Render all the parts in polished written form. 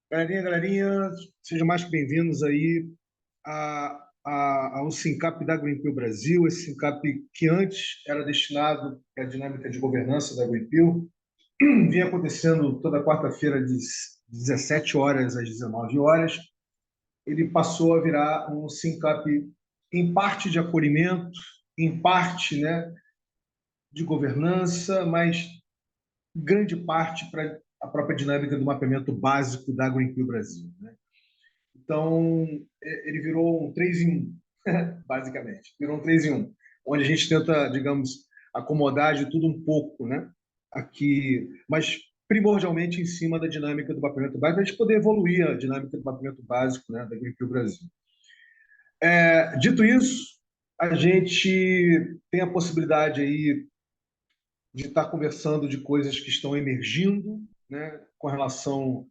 Galerinha, sejam mais que bem-vindos aí ao SINCAP da Greenpeal Brasil, esse SINCAP que antes era destinado à dinâmica de governança da Greenpeal, vinha acontecendo toda quarta-feira de 17 horas às 19 horas. Ele passou a virar um SINCAP em parte de acolhimento, em parte, né, de governança, mas grande parte para a própria dinâmica do mapeamento básico da Greenpeal Brasil, né? Então, ele virou um 3 em 1, basicamente. Virou um 3 em 1, onde a gente tenta, digamos, acomodar de tudo um pouco, né? Aqui, mas primordialmente em cima da dinâmica do mapeamento básico, para a gente poder evoluir a dinâmica do mapeamento básico, né, da Greenpeal Brasil. Dito isso, a gente tem a possibilidade aí de estar conversando de coisas que estão emergindo, né, com relação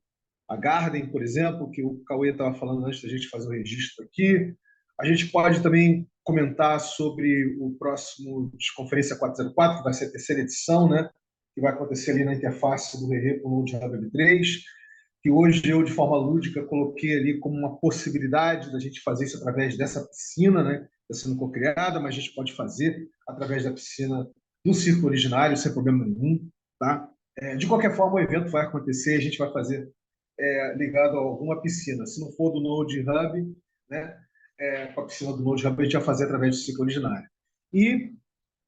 a Garden, por exemplo, que o Cauê estava falando antes da gente fazer o registro aqui. A gente pode também comentar sobre o próximo Conferência 404, que vai ser a terceira edição, né? Que vai acontecer ali na interface do Rerê com o Node Hub M3, que hoje eu, de forma lúdica, coloquei ali como uma possibilidade da gente fazer isso através dessa piscina, né? Está sendo co-criada, mas a gente pode fazer através da piscina do Circo Originário, sem problema nenhum, tá? De qualquer forma, o evento vai acontecer, a gente vai fazer ligado a alguma piscina. Se não for do Node Hub, né, com a piscina do Node Hub, a gente vai fazer através do ciclo originário. E,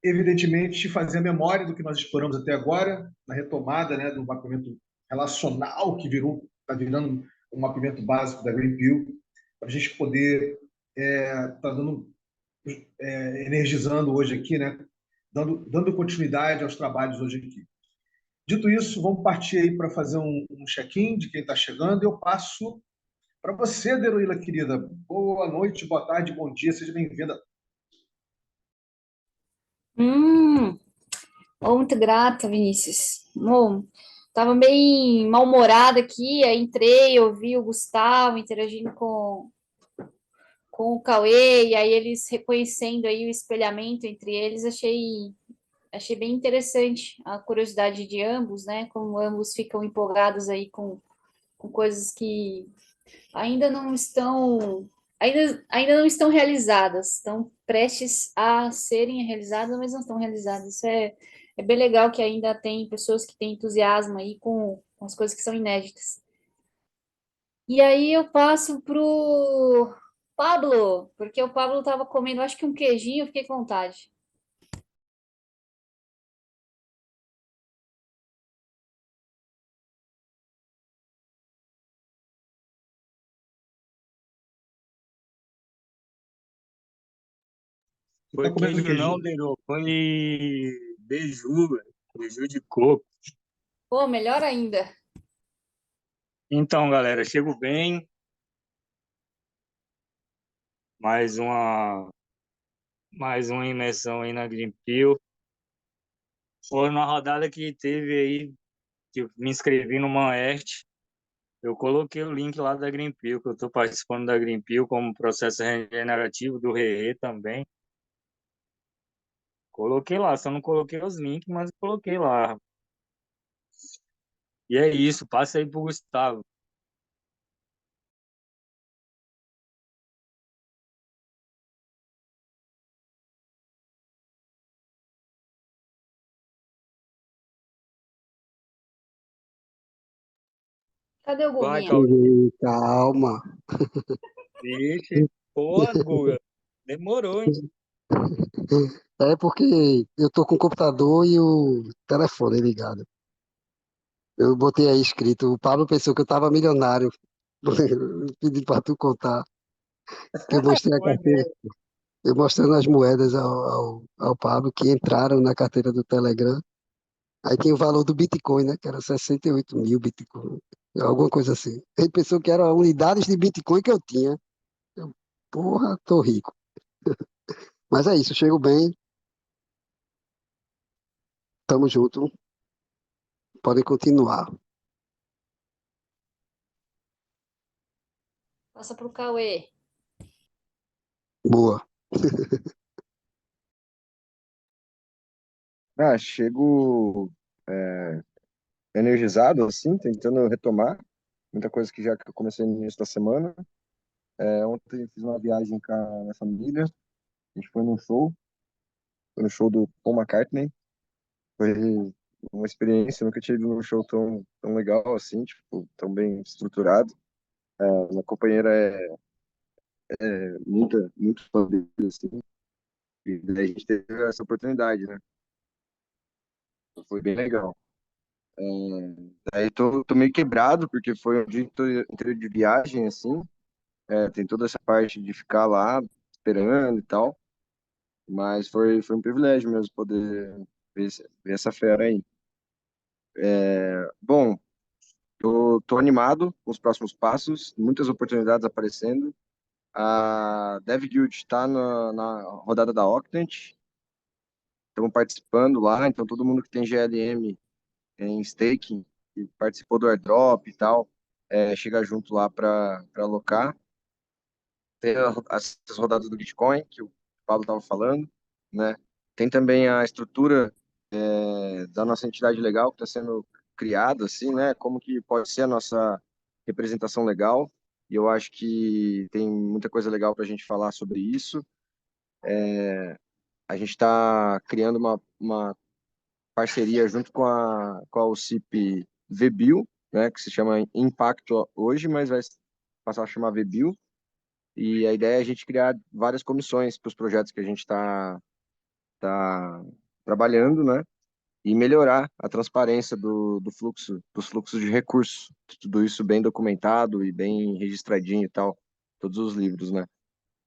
evidentemente, fazer a memória do que nós exploramos até agora, na retomada, né, do mapeamento relacional que está virando um mapeamento básico da Greenpeal, para a gente poder tá dando, energizando hoje aqui, né, dando continuidade aos trabalhos hoje aqui. Dito isso, vamos partir aí para fazer um check-in de quem está chegando. Eu passo para você, Deruíla, querida. Boa noite, boa tarde, bom dia, seja bem-vinda. Hum, muito grata, Vinícius. Bom, tava bem mal-humorada aqui, aí entrei, ouvi o Gustavo interagindo com o Cauê, e aí eles reconhecendo aí o espelhamento entre eles, achei bem interessante a curiosidade de ambos, né? Como ambos ficam empolgados aí com coisas que ainda não estão ainda não estão realizadas, estão prestes a serem realizadas, mas não estão realizadas. É bem legal que ainda tem pessoas que têm entusiasmo aí com as coisas que são inéditas. E aí eu passo pro Pablo, porque o Pablo estava comendo, acho que um queijinho, eu fiquei com vontade. Você está Foi comendo queijo não, queijinho? Deiro, foi beiju, velho. Beiju de coco. Pô, melhor ainda. Então, galera, chego bem, mais uma, mais uma imersão aí na Greenpeal. Foi uma rodada que teve aí, que eu me inscrevi no Maersk. Eu coloquei o link lá da Greenpeal, que eu estou participando da Greenpeal como processo regenerativo do RE também. Coloquei lá, só não coloquei os links, mas coloquei lá. E é isso, passa aí pro Gustavo. Cadê o Vai, Guguinha? Cauê. Calma. Vixe, pô, Guga. Demorou, hein? É porque eu tô com o computador e o telefone ligado. Eu botei aí escrito, o Pablo pensou que eu tava milionário. Pedi pra tu contar, que eu mostrei a Foi carteira, mesmo. eu mostrando as moedas ao Pablo que entraram na carteira do Telegram. Aí tem o valor do Bitcoin, né? Que era 68 mil Bitcoin, alguma coisa assim. Ele pensou que eram unidades de Bitcoin que eu tinha. Eu, porra, tô rico. Mas é isso, chego bem, tamo junto, podem continuar. Passa pro Cauê. Boa. Chego energizado, assim, tentando retomar muita coisa que eu comecei no início da semana. Ontem fiz uma viagem com a minha família, a gente foi no show do Paul McCartney. Foi uma experiência, eu nunca tinha ido num show tão legal assim, tipo, tão bem estruturado. Minha companheira é muito fã dele, assim, e daí a gente teve essa oportunidade, né? Foi bem legal. Daí tô meio quebrado, porque foi um dia inteiro de viagem, assim. Tem toda essa parte de ficar lá esperando e tal. Mas foi um privilégio mesmo poder ver essa fera aí. Bom, tô animado com os próximos passos, muitas oportunidades aparecendo. A Dev Guild está na rodada da Octant, estamos participando lá, então todo mundo que tem GLM em staking e participou do airdrop e tal, chega junto lá para alocar. Tem as rodadas do Bitcoin, que o Pablo estava falando, né? Tem também a estrutura da nossa entidade legal que está sendo criada, assim, né? Como que pode ser a nossa representação legal. E eu acho que tem muita coisa legal para a gente falar sobre isso. A gente está criando uma parceria junto com a OCP VBio, né? Que se chama Impacto hoje, mas vai passar a chamar VBio. E a ideia é a gente criar várias comissões para os projetos que a gente tá trabalhando, né? E melhorar a transparência do fluxo, dos fluxos de recursos. Tudo isso bem documentado e bem registradinho e tal, todos os livros, né?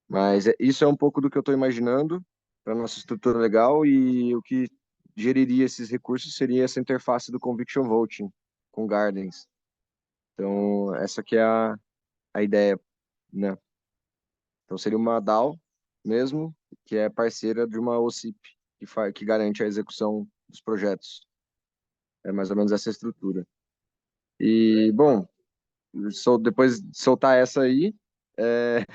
Mas isso é um pouco do que eu estou imaginando para nossa estrutura legal e o que geriria esses recursos seria essa interface do Conviction Voting com Gardens. Então, essa que é a ideia, né? Então, seria uma DAO mesmo, que é parceira de uma OCP, que garante a execução dos projetos. É mais ou menos essa estrutura. E, bom, depois de soltar essa aí, é,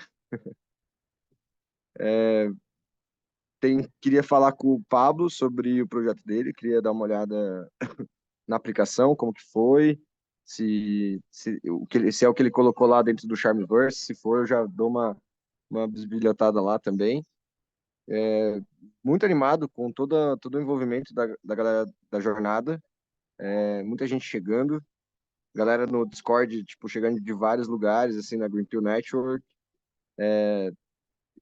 queria falar com o Pablo sobre o projeto dele, queria dar uma olhada na aplicação, como que foi, se é o que ele colocou lá dentro do Charmverse, se for, eu já dou uma bisbilhotada lá também. Muito animado com todo o envolvimento da galera da jornada, muita gente chegando, galera no Discord, tipo, chegando de vários lugares, assim, na Greenpill Network,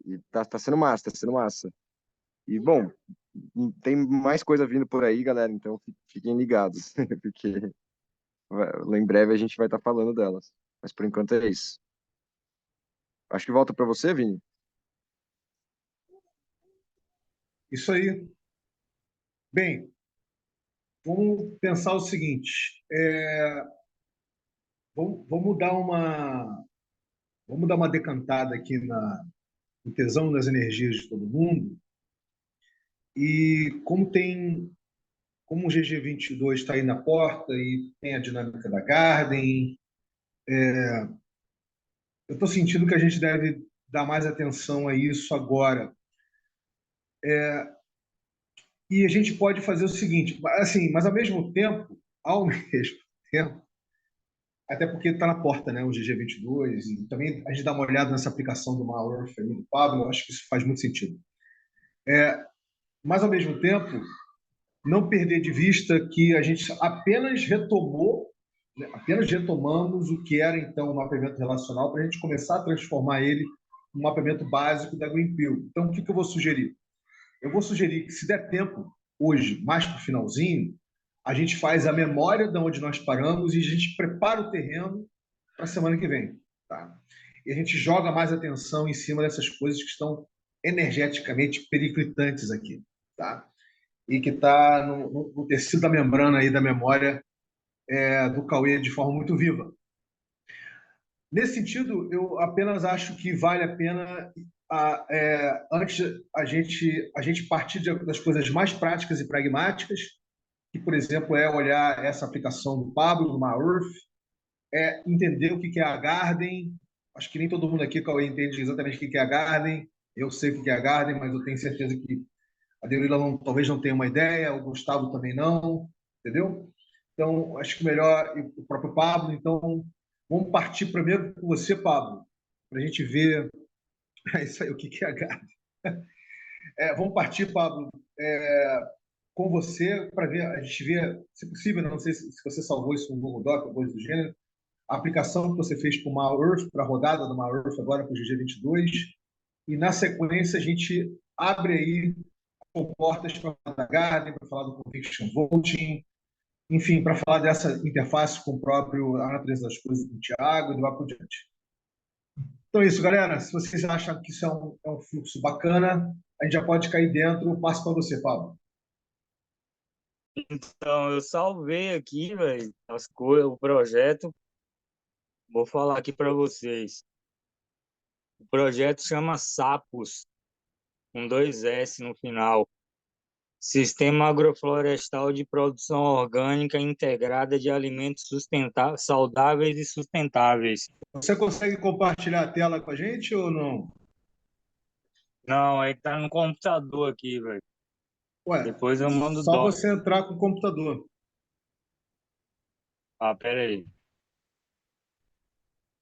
e tá sendo massa, tá sendo massa. E, bom, tem mais coisa vindo por aí, galera, então fiquem ligados, porque em breve a gente vai estar falando delas. Mas por enquanto é isso. Acho que volta para você, Vini. Isso aí. Bem, vamos pensar o seguinte: vamos dar uma decantada aqui no tesão das energias de todo mundo. E como o GG22 está aí na porta e tem a dinâmica da Garden, eu estou sentindo que a gente deve dar mais atenção a isso agora. E a gente pode fazer o seguinte, assim, mas ao mesmo tempo, até porque está na porta, né, o GG22, e também a gente dá uma olhada nessa aplicação do Malworth aí, do Pablo, eu acho que isso faz muito sentido. Mas, ao mesmo tempo, não perder de vista que a gente apenas retomamos o que era, então, o mapeamento relacional para a gente começar a transformar ele no mapeamento básico da Greenpill. Então, o que eu vou sugerir? Eu vou sugerir que, se der tempo, hoje, mais para o finalzinho, a gente faz a memória de onde nós paramos e a gente prepara o terreno para a semana que vem. Tá? E a gente joga mais atenção em cima dessas coisas que estão energeticamente periclitantes aqui. Tá? E que está no tecido da membrana aí da memória do Cauê de forma muito viva. Nesse sentido, eu apenas acho que vale a pena, antes a gente partir das coisas mais práticas e pragmáticas, que, por exemplo, é olhar essa aplicação do Pablo, do Maurth, entender o que é a Garden. Acho que nem todo mundo aqui, Cauê, entende exatamente o que é a Garden. Eu sei o que é a Garden, mas eu tenho certeza que a Deurila talvez não tenha uma ideia, o Gustavo também não, entendeu? Então, acho que melhor, e o próprio Pablo, então, Vamos partir primeiro com você, Pablo, para a gente ver é isso aí, o que que é a Garden. Vamos partir, Pablo, com você para ver, a gente vê, se possível, não sei se você salvou isso no Google Doc ou coisa do gênero, a aplicação que você fez para o MyEarth, para a rodada do MyEarth agora para o GG22, e na sequência a gente abre aí portas para falar da Garden, para falar do Conviction Voting, enfim, para falar dessa interface com o próprio a natureza das coisas do Thiago e do lá por diante. Então é isso, galera. Se vocês acham que isso é um fluxo bacana, a gente já pode cair dentro. Passo para você, Pablo. Então, eu salvei aqui, velho, as coisas, o projeto. Vou falar aqui para vocês. O projeto chama SAPOS, com 2S no final. Sistema Agroflorestal de Produção Orgânica Integrada de Alimentos Saudáveis e Sustentáveis. Você consegue compartilhar a tela com a gente ou não? Não, aí tá no computador aqui, velho. Ué, Depois eu mando o só doc. você entrar com o computador. Ah, pera aí.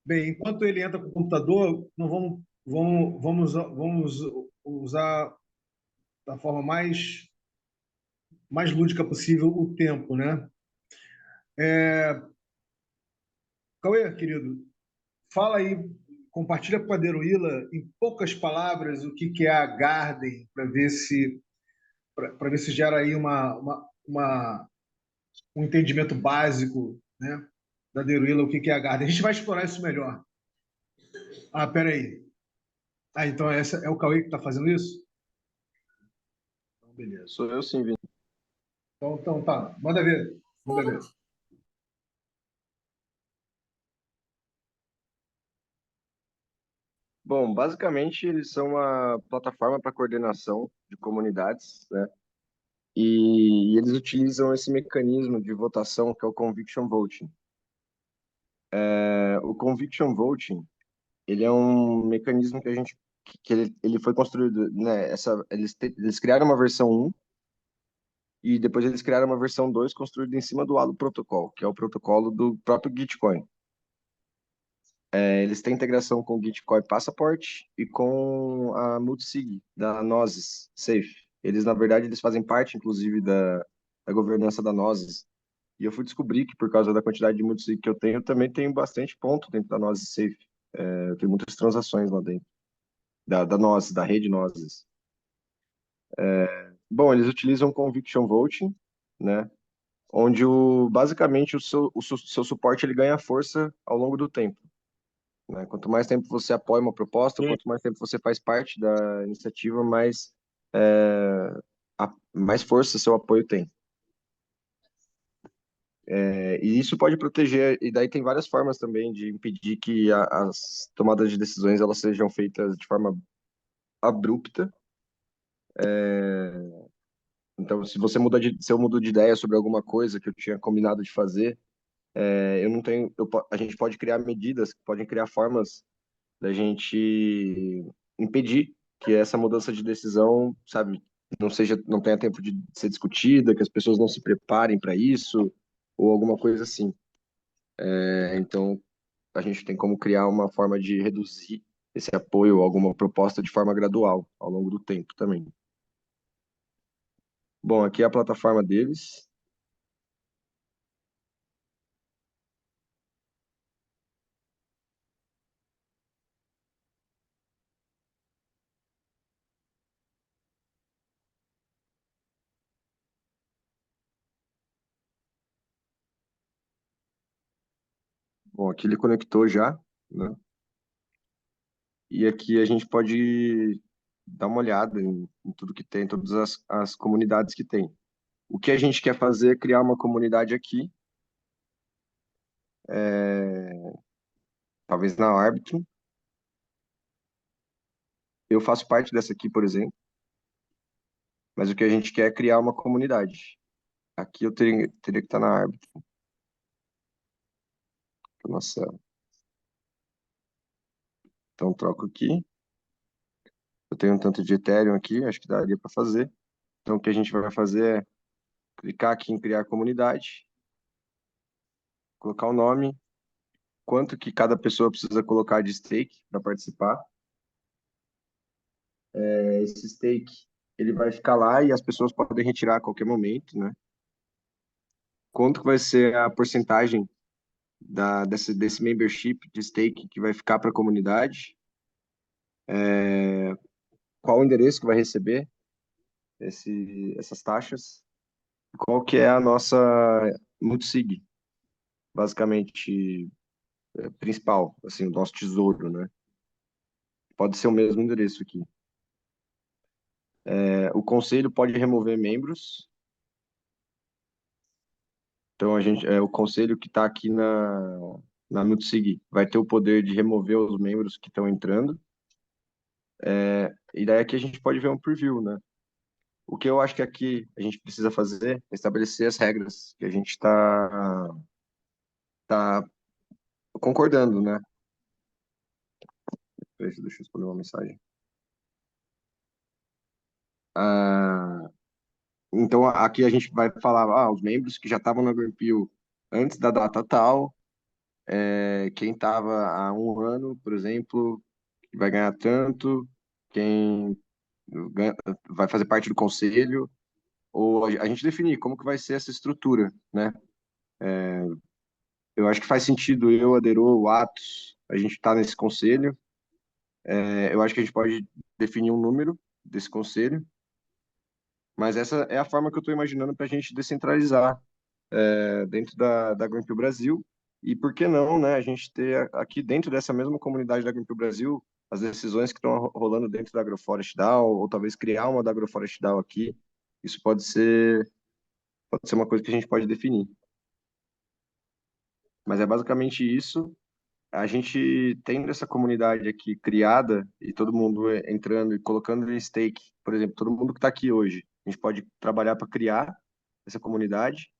Bem, enquanto ele entra com o computador, não vamos usar da forma mais lúdica possível o tempo, né? Cauê, querido, fala aí, compartilha com a Deruíla, em poucas palavras, o que que é a Garden, para ver se gera aí um entendimento básico, né, da Deruíla, o que que é a Garden. A gente vai explorar isso melhor. Ah, peraí. Ah, então essa é o Cauê que está fazendo isso? Então, beleza. Sou eu sim, Vini. Então tá, manda ver. Manda ver. Bom, basicamente eles são uma plataforma para coordenação de comunidades, né? E eles utilizam esse mecanismo de votação que é o Conviction Voting. O Conviction Voting, ele é um mecanismo que a gente que ele foi construído, né? Eles criaram uma versão 1 e depois eles criaram uma versão 2 construída em cima do Halo Protocol, que é o protocolo do próprio Gitcoin. Eles têm integração com o Gitcoin Passport e com a Multisig, da Gnosis Safe. Eles, na verdade, eles fazem parte, inclusive, da governança da Gnosis. E eu fui descobrir que, por causa da quantidade de Multisig que eu também tenho bastante ponto dentro da Gnosis Safe. Eu tenho muitas transações lá dentro, da Gnosis, da rede Gnosis. Bom, eles utilizam Conviction Voting, né? Onde, basicamente, o seu suporte ele ganha força ao longo do tempo. Né? Quanto mais tempo você apoia uma proposta, Sim. quanto mais tempo você faz parte da iniciativa, é, mais força seu apoio tem. E isso pode proteger, e daí tem várias formas também de impedir que as tomadas de decisões elas sejam feitas de forma abrupta. Então, se eu mudo de ideia sobre alguma coisa que eu tinha combinado de fazer, eu não tenho, a gente pode criar medidas, podem criar formas da gente impedir que essa mudança de decisão, sabe, não tenha tempo de ser discutida, que as pessoas não se preparem para isso, ou alguma coisa assim. Então, a gente tem como criar uma forma de reduzir esse apoio a alguma proposta de forma gradual, ao longo do tempo também. Bom, aqui é a plataforma deles. Bom, aqui ele conectou já, né? E aqui a gente pode dar uma olhada em tudo que tem, todas as comunidades que tem. O que a gente quer fazer é criar uma comunidade aqui, talvez na Arbitrum. Eu faço parte dessa aqui, por exemplo, mas o que a gente quer é criar uma comunidade. Aqui eu teria que estar na Arbitrum. Nossa, então troco aqui. Eu tenho um tanto de Ethereum aqui, acho que daria para fazer. Então o que a gente vai fazer é clicar aqui em criar comunidade, colocar o nome, quanto que cada pessoa precisa colocar de stake para participar. Esse stake ele vai ficar lá e as pessoas podem retirar a qualquer momento, né? Quanto que vai ser a porcentagem desse membership de stake que vai ficar para a comunidade? Qual o endereço que vai receber essas taxas? Qual que é a nossa multisig, basicamente, principal, assim, o nosso tesouro, né? Pode ser o mesmo endereço aqui. O conselho pode remover membros. Então, o conselho que está aqui na multisig vai ter o poder de remover os membros que estão entrando. E daí aqui a gente pode ver um preview, né? O que eu acho que aqui a gente precisa fazer é estabelecer as regras que a gente tá concordando, né? Deixa eu escolher uma mensagem. Então, aqui a gente vai falar, os membros que já estavam na Greenpeal antes da data tal, quem estava há um ano, por exemplo, vai ganhar tanto, quem vai fazer parte do conselho, ou a gente definir como que vai ser essa estrutura, né? Eu acho que faz sentido eu, a Dero, o Atos, a gente estar nesse conselho. Eu acho que a gente pode definir um número desse conselho, mas essa é a forma que eu estou imaginando para a gente descentralizar dentro da Greenpeal Brasil. E por que não, né, a gente ter aqui dentro dessa mesma comunidade da Greenpeal Brasil as decisões que estão rolando dentro da Agroforest DAO, ou talvez criar uma da Agroforest DAO aqui. Isso pode ser uma coisa que a gente pode definir. Mas é basicamente isso. A gente tendo essa comunidade aqui criada e todo mundo entrando e colocando em stake, por exemplo, todo mundo que está aqui hoje, a gente pode trabalhar para criar essa comunidade.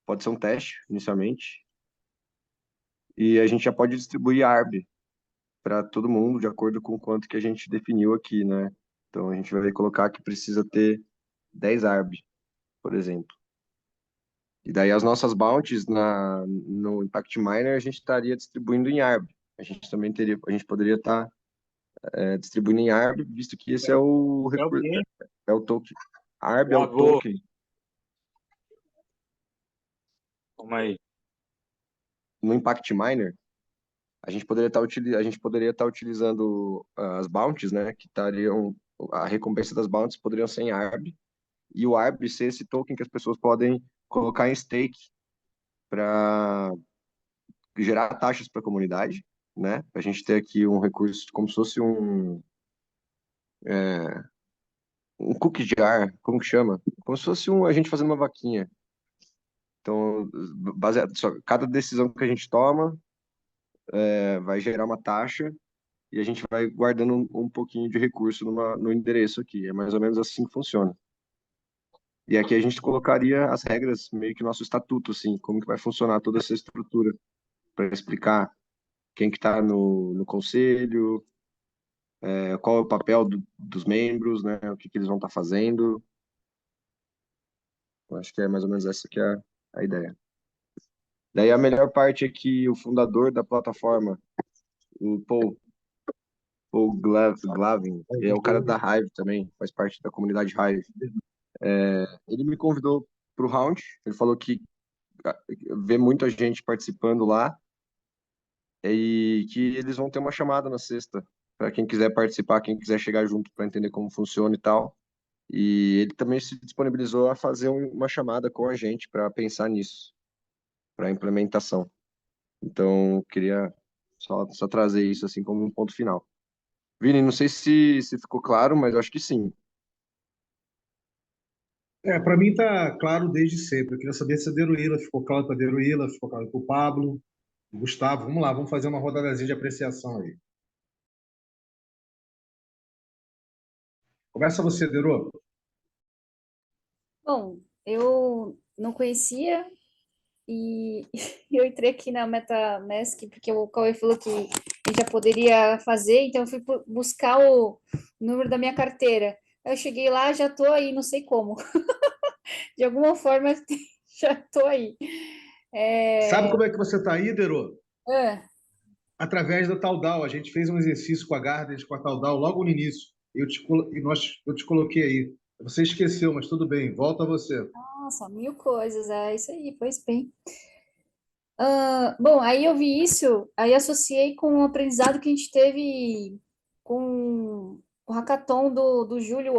Pode ser um teste inicialmente. E a gente já pode distribuir ARB para todo mundo, de acordo com o quanto que a gente definiu aqui, né? Então a gente vai colocar que precisa ter 10 ARB, por exemplo. E daí as nossas bounties no Impact Miner a gente estaria distribuindo em ARB. A gente poderia estar distribuindo em ARB, visto que esse é o É o quê? é o token. ARB é o Travou. token. Calma aí. No Impact Miner, a gente poderia estar utilizando as bounties, né, que estariam a recompensa das bounties poderiam ser em ARB, e o ARB ser esse token que as pessoas podem colocar em stake para gerar taxas para a comunidade, né? A gente ter aqui um recurso como se fosse um cookie jar, como que chama? Como se fosse a gente fazendo uma vaquinha. Então, cada decisão que a gente toma vai gerar uma taxa e a gente vai guardando um pouquinho de recurso no endereço aqui. É mais ou menos assim que funciona. E aqui a gente colocaria as regras, meio que nosso estatuto, assim, como que vai funcionar toda essa estrutura, para explicar quem que está no conselho, qual é o papel dos membros, né, o que que eles vão estar fazendo. Eu acho que é mais ou menos essa que é a ideia. Daí a melhor parte é que o fundador da plataforma, o Paul Glavin, é o cara da Hive também, faz parte da comunidade Hive. Ele me convidou para o Round, ele falou que vê muita gente participando lá e que eles vão ter uma chamada na sexta para quem quiser participar, quem quiser chegar junto para entender como funciona e tal. E ele também se disponibilizou a fazer uma chamada com a gente para pensar nisso, para implementação. Então, queria só trazer isso assim como um ponto final. Vini, não sei se ficou claro, mas eu acho que sim. Para mim está claro desde sempre. Eu queria saber se a Deruíla ficou claro para a Deruíla, ficou claro para o Pablo, o Gustavo. Vamos lá, vamos fazer uma rodadazinha de apreciação aí. Começa você, Deru. Bom, eu não conhecia e eu entrei aqui na MetaMask porque o Cauê falou que a gente já poderia fazer, então eu fui buscar o número da minha carteira. Eu cheguei lá, já estou aí, não sei como. De alguma forma, já estou aí. Sabe como é que você está aí, Deru? Ah, através da Taudal. A gente fez um exercício com a Gardens, com a Taudal, logo no início. Eu te coloquei aí. Você esqueceu, mas tudo bem. Volta a você. Nossa, mil coisas, é isso aí, pois bem. Bom, aí eu vi isso, aí associei com o aprendizado que a gente teve com o hackathon do Júlio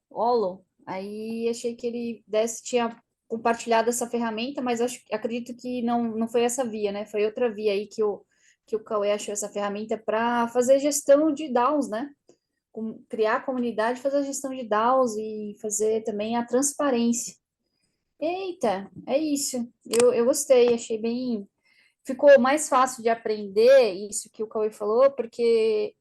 Olo. Aí achei que ele tinha compartilhado essa ferramenta, mas acredito que não foi essa via, né? Foi outra via aí que o Cauê achou essa ferramenta para fazer gestão de DAOs, né? Criar a comunidade, fazer a gestão de DAOs e fazer também a transparência. Eita, é isso. Eu gostei, achei bem. Ficou mais fácil de aprender isso que o Cauê falou, porque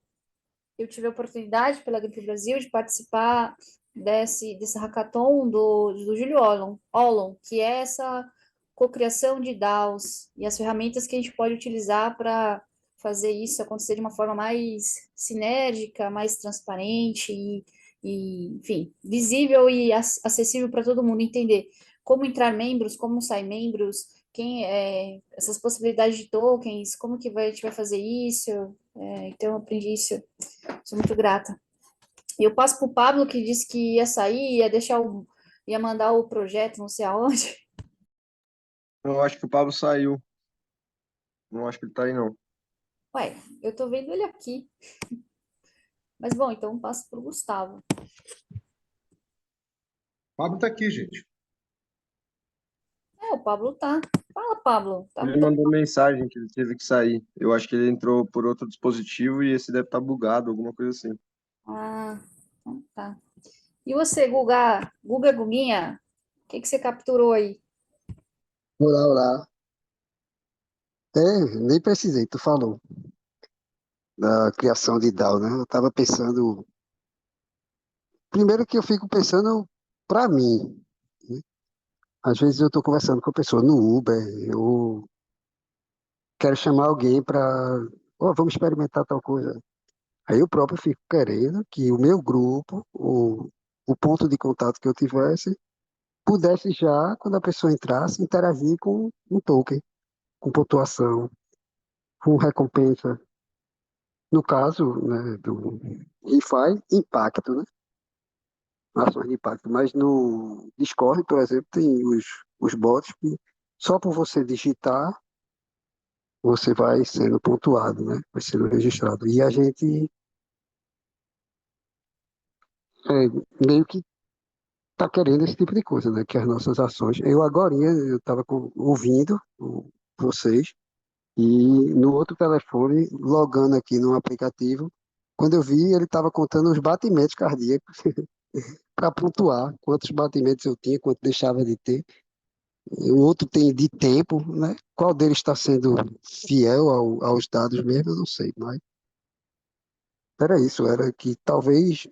eu tive a oportunidade pela Gripe Brasil de participar desse hackathon do Júlio Olon, que é essa cocriação de DAOs e as ferramentas que a gente pode utilizar para fazer isso acontecer de uma forma mais sinérgica, mais transparente enfim, visível e acessível para todo mundo entender como entrar membros, como sair membros, essas possibilidades de tokens, como que a gente vai fazer isso. Então, eu aprendi isso. Sou muito grata. E eu passo para o Pablo, que disse que ia sair, ia mandar o projeto, não sei aonde. Eu acho que o Pablo saiu. Não acho que ele tá aí, não. Ué, eu tô vendo ele aqui. Mas bom, então passo para o Gustavo. O Pablo está aqui, gente. O Pablo tá. Fala, Pablo. Tá Ele muito. mandou mensagem que ele teve que sair. Eu acho que ele entrou por outro dispositivo e esse deve estar bugado, alguma coisa assim. Ah, então tá. E você, Guguinha, o que você capturou aí? Olá, olá. Nem precisei, tu falou da criação de DAO, né? Eu tava pensando, primeiro que eu fico pensando para mim, né? Às vezes eu tô conversando com a pessoa no Uber, eu quero chamar alguém para, vamos experimentar tal coisa. Aí eu próprio fico querendo que o meu grupo, o ponto de contato que eu tivesse, pudesse já, quando a pessoa entrasse, interagir com um token, com pontuação, com recompensa. No caso, né, do DeFi, impacto, né? Ações de impacto. Mas no Discord, por exemplo, tem os bots que só por você digitar, você vai sendo pontuado, né? Vai sendo registrado. E a gente meio que está querendo esse tipo de coisa, né? Que as nossas ações. Eu agorinha, eu estava ouvindo vocês e no outro telefone, logando aqui no aplicativo, quando eu vi, ele estava contando os batimentos cardíacos para pontuar quantos batimentos eu tinha, quanto deixava de ter. O outro tem de tempo, né? Qual deles está sendo fiel aos dados mesmo, eu não sei, mas era isso, era que talvez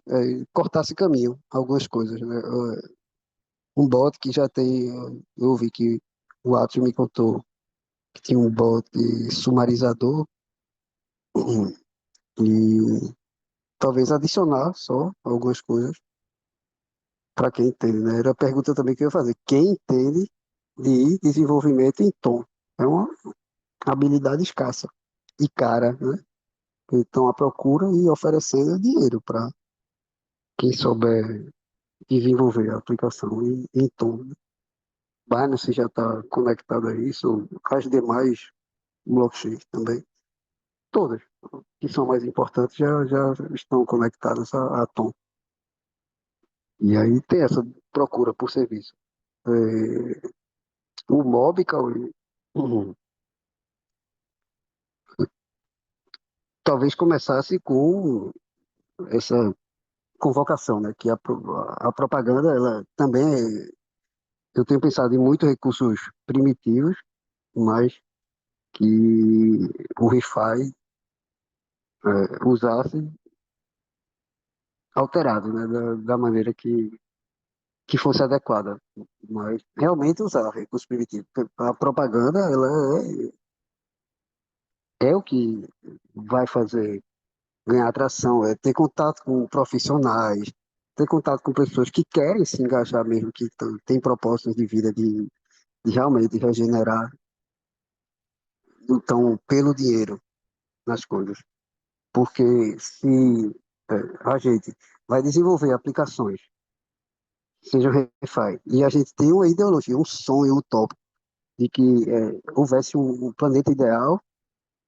cortasse caminho, algumas coisas, né? Um bot que já tem, eu ouvi que o Atos me contou que tinha um bot sumarizador e talvez adicionar só algumas coisas para quem entende, né? Era a pergunta também que eu ia fazer. Quem entende de desenvolvimento em tom? É uma habilidade escassa e cara, né? Então a procura e oferecendo dinheiro para quem souber desenvolver a aplicação em tom. Binance já está conectado a isso, as demais blockchains também. Todas, que são mais importantes, já estão conectadas a Tom. E aí tem essa procura por serviço. É, o Mob, Cauê, talvez começasse com essa convocação, né? Que a propaganda, ela também eu tenho pensado em muitos recursos primitivos, mas que o ReFi usasse alterado, né? Da maneira que fosse adequada. Mas realmente usar recurso primitivo. A propaganda, ela é o que vai fazer ganhar atração, é ter contato com profissionais, ter contato com pessoas que querem se engajar mesmo, que têm propósitos de vida de realmente regenerar, então, pelo dinheiro. nas coisas. Porque se a gente vai desenvolver aplicações, seja ReFi, e a gente tem uma ideologia, um sonho utópico de que houvesse um planeta ideal,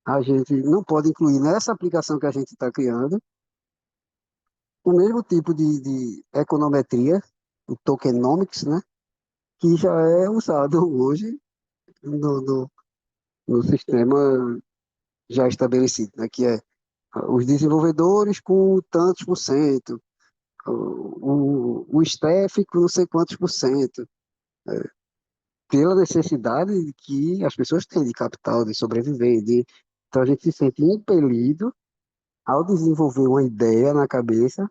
a gente não pode incluir nessa aplicação que a gente está criando o mesmo tipo de econometria, o tokenomics, né, que já é usado hoje no, no sistema já estabelecido, né, que é os desenvolvedores com tantos por cento, o staff com não sei quantos por cento, pela necessidade que as pessoas têm de capital, de sobreviver, então a gente se sente impelido ao desenvolver uma ideia na cabeça,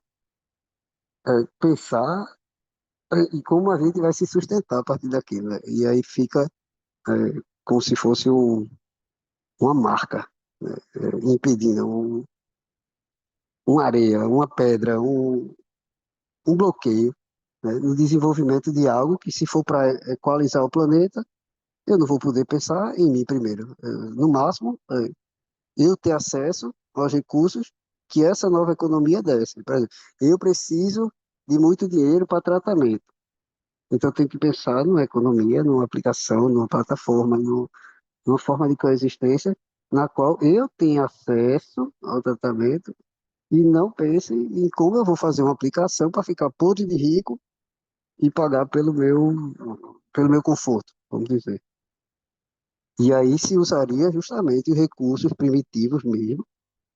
pensar e como a gente vai se sustentar a partir daquilo, né? E aí fica é, como se fosse uma marca, né? Impedindo uma areia, uma pedra, um bloqueio, né? No desenvolvimento de algo que, se for para equalizar o planeta, eu não vou poder pensar em mim primeiro. No máximo, eu ter acesso aos recursos que essa nova economia desse. Por exemplo, eu preciso de muito dinheiro para tratamento. Então, eu tenho que pensar numa economia, numa aplicação, numa plataforma, numa forma de coexistência na qual eu tenho acesso ao tratamento e não pense em como eu vou fazer uma aplicação para ficar podre de rico e pagar pelo meu conforto, vamos dizer. E aí se usaria justamente os recursos primitivos mesmo,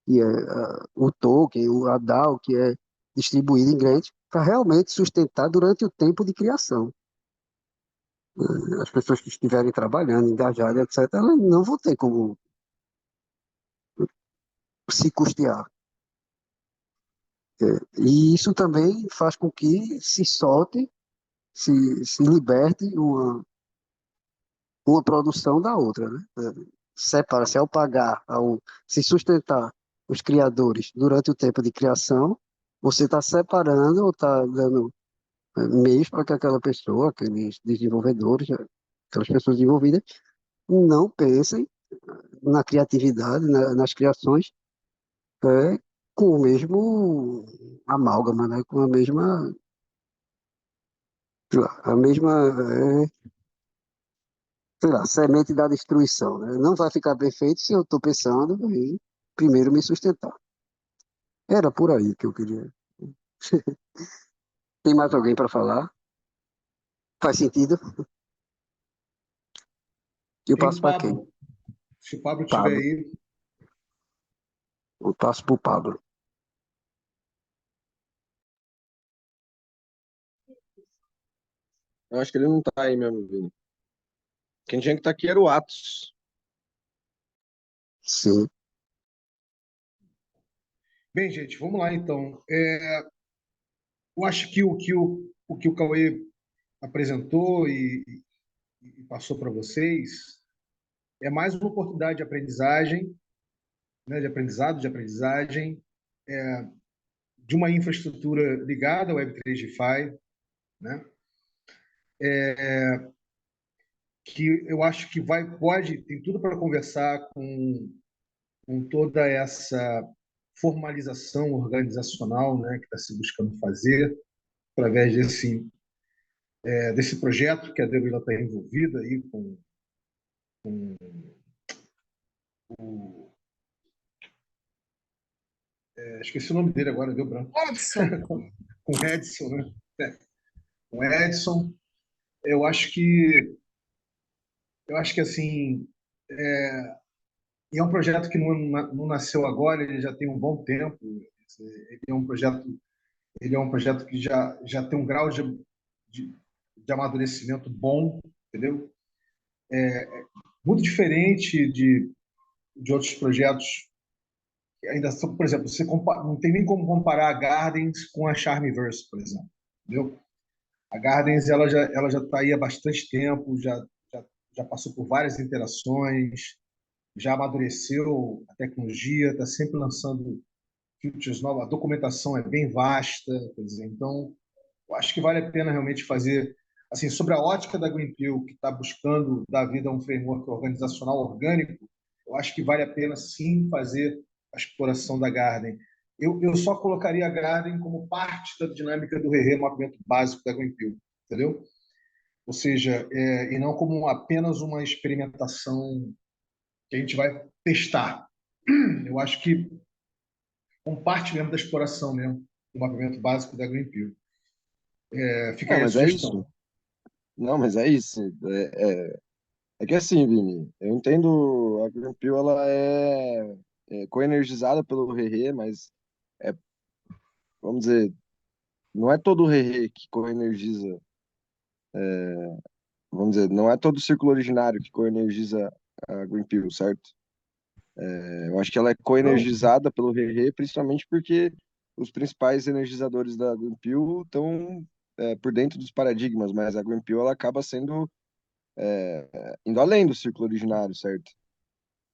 que é o token, a DAO, que é distribuído em grande, para realmente sustentar durante o tempo de criação. As pessoas que estiverem trabalhando, engajadas, etc., elas não vão ter como se custear. E isso também faz com que se solte, se liberte uma produção da outra, né? Separa-se ao pagar, se sustentar os criadores durante o tempo de criação, você está separando ou está dando meios para que aquela pessoa, aqueles desenvolvedores, aquelas pessoas envolvidas, não pensem na criatividade, nas criações, com o mesmo amálgama, né? Com a mesma, sei lá, semente da destruição, né? Não vai ficar perfeito se eu estou pensando em primeiro me sustentar. Era por aí que eu queria. Tem mais alguém para falar? Faz sentido? Eu Hein, passo para quem? Pablo? Se o Pablo estiver Pablo. aí, Eu passo para o Pablo. Eu acho que ele não tá aí mesmo, Vini. Quem tinha que estar aqui era o Atos. Sim, bem, gente, vamos lá então. Eu acho que o que o Cauê apresentou e passou para vocês é mais uma oportunidade de aprendizagem, né, de aprendizado, de aprendizagem, de uma infraestrutura ligada ao Web3 DeFi, né, que eu acho que tem tudo para conversar com toda essa formalização organizacional, né, que está se buscando fazer através desse projeto que a Debila está envolvida aí com o esqueci o nome dele agora, deu branco. Edson. Com o Edson, né? Com o Edson, eu acho que assim, e é um projeto que não nasceu agora, ele já tem um bom tempo. Ele é um projeto que já tem um grau de, de amadurecimento bom, entendeu? Muito diferente de outros projetos que ainda são, por exemplo, não tem nem como comparar a Gardens com a Charmiverse, por exemplo, entendeu? A Gardens ela já está aí há bastante tempo, já passou por várias interações, já amadureceu a tecnologia, está sempre lançando features novas, a documentação é bem vasta, quer dizer, então eu acho que vale a pena realmente fazer, assim, sobre a ótica da Greenpeace, que está buscando dar vida a um framework organizacional orgânico, eu acho que vale a pena sim fazer a exploração da Garden. Eu só colocaria a Garden como parte da dinâmica do RE, mapeamento básico da Greenpeace, entendeu? Ou seja, e não como apenas uma experimentação que a gente vai testar. Eu acho que como parte mesmo da exploração mesmo, do mapeamento básico da Greenpeace. Fica aí a Mas é isso. sugestão. Não, mas é isso. É que assim, Vini, eu entendo a Greenpeace, ela é coenergizada pelo Rerê, mas é, vamos dizer, não é todo o Rerê que coenergiza, vamos dizer, não é todo o círculo originário que coenergiza a Greenpeace, certo? Eu acho que ela é Não, coenergizada pelo Rerê, principalmente porque os principais energizadores da Greenpeace estão por dentro dos paradigmas, mas a Greenpeace ela acaba sendo indo além do círculo originário, certo?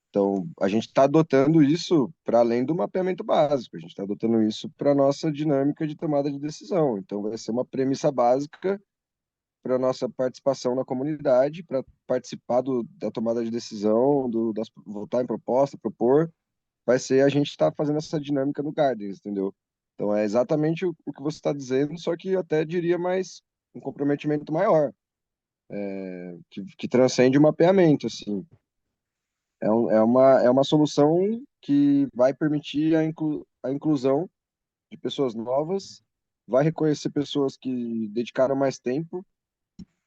Então, a gente está adotando isso para além do mapeamento básico, a gente está adotando isso para a nossa dinâmica de tomada de decisão. Então, vai ser uma premissa básica para a nossa participação na comunidade, para participar da tomada de decisão, votar em proposta, propor, vai ser a gente estar fazendo essa dinâmica no Gardens, entendeu? Então, é exatamente o que você está dizendo, só que eu até diria mais um comprometimento maior, que transcende o mapeamento, assim. É uma solução que vai permitir a inclusão de pessoas novas, vai reconhecer pessoas que dedicaram mais tempo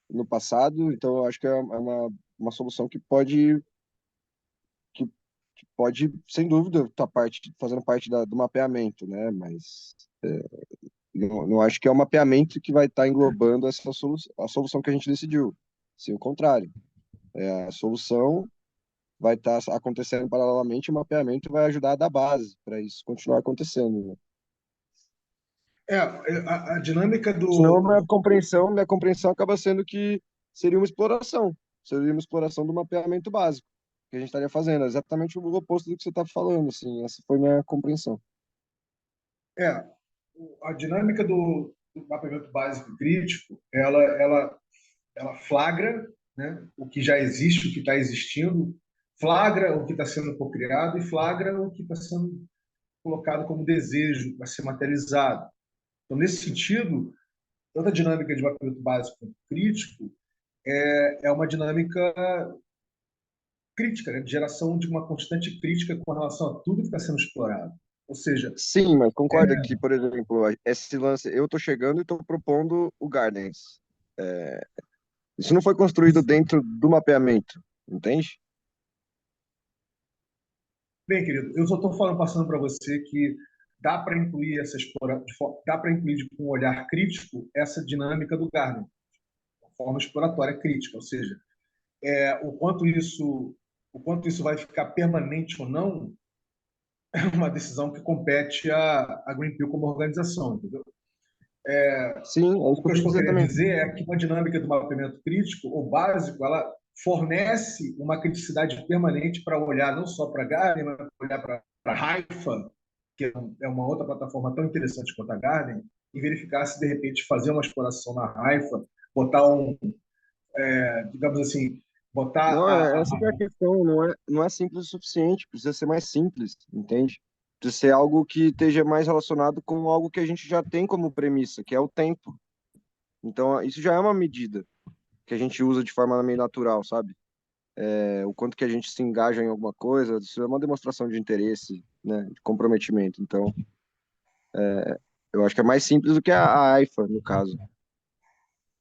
no passado, então eu acho que é uma solução que pode, sem dúvida, estar fazendo parte do mapeamento, né? Mas não acho que é o mapeamento que vai estar englobando a solução que a gente decidiu. Sim, o contrário. A solução vai estar acontecendo paralelamente, o mapeamento vai ajudar a dar base para isso continuar acontecendo, né? a dinâmica Senão, do. minha compreensão acaba sendo que seria uma exploração do mapeamento básico que a gente estaria fazendo, exatamente o oposto do que você está falando, assim, essa foi minha compreensão. É, a dinâmica do mapeamento básico crítico, ela flagra, né, o que já existe, o que está existindo, flagra o que está sendo cocriado e flagra o que está sendo colocado como desejo para ser materializado. Então, nesse sentido, tanto a dinâmica de mapeamento básico quanto crítico é uma dinâmica crítica, né, de geração de uma constante crítica com relação a tudo que está sendo explorado. Ou seja, Sim, mas concorda que, por exemplo, esse lance, eu estou chegando e estou propondo o Gardens. Isso não foi construído dentro do mapeamento, entende? bem, querido, eu só estou falando, passando para você que dá para incluir dá para incluir com um olhar crítico essa dinâmica do Gardner, uma forma exploratória crítica, ou seja, o quanto isso vai ficar permanente ou não é uma decisão que compete a Greenpeace como organização, entendeu? Sim, é isso O que que eu eu quis estou dizer querendo também. dizer é que uma dinâmica do mapeamento crítico ou básico, ela fornece uma criticidade permanente para olhar não só para a Garden, mas para olhar para a Haifa, que é uma outra plataforma tão interessante quanto a Garden, e verificar se, de repente, fazer uma exploração na Haifa, botar digamos assim, botar Não, essa que é a questão, não é simples o suficiente, precisa ser mais simples, entende? Precisa ser algo que esteja mais relacionado com algo que a gente já tem como premissa, que é o tempo. Então, isso já é uma medida que a gente usa de forma meio natural, sabe? O quanto que a gente se engaja em alguma coisa, isso é uma demonstração de interesse, né, de comprometimento. Então, eu acho que é mais simples do que a AIFA, no caso.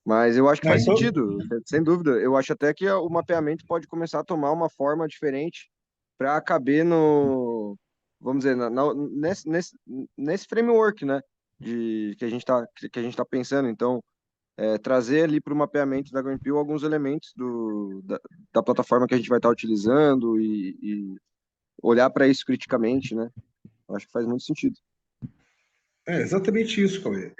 Mas eu acho que faz Então, sentido, sem dúvida. Eu acho até que o mapeamento pode começar a tomar uma forma diferente para caber no, vamos dizer, nesse framework, né, que a gente tá pensando. Então, trazer ali para o mapeamento da GraphQL alguns elementos da plataforma que a gente vai estar utilizando e olhar para isso criticamente, né? Eu acho que faz muito sentido. é exatamente isso, Cauê.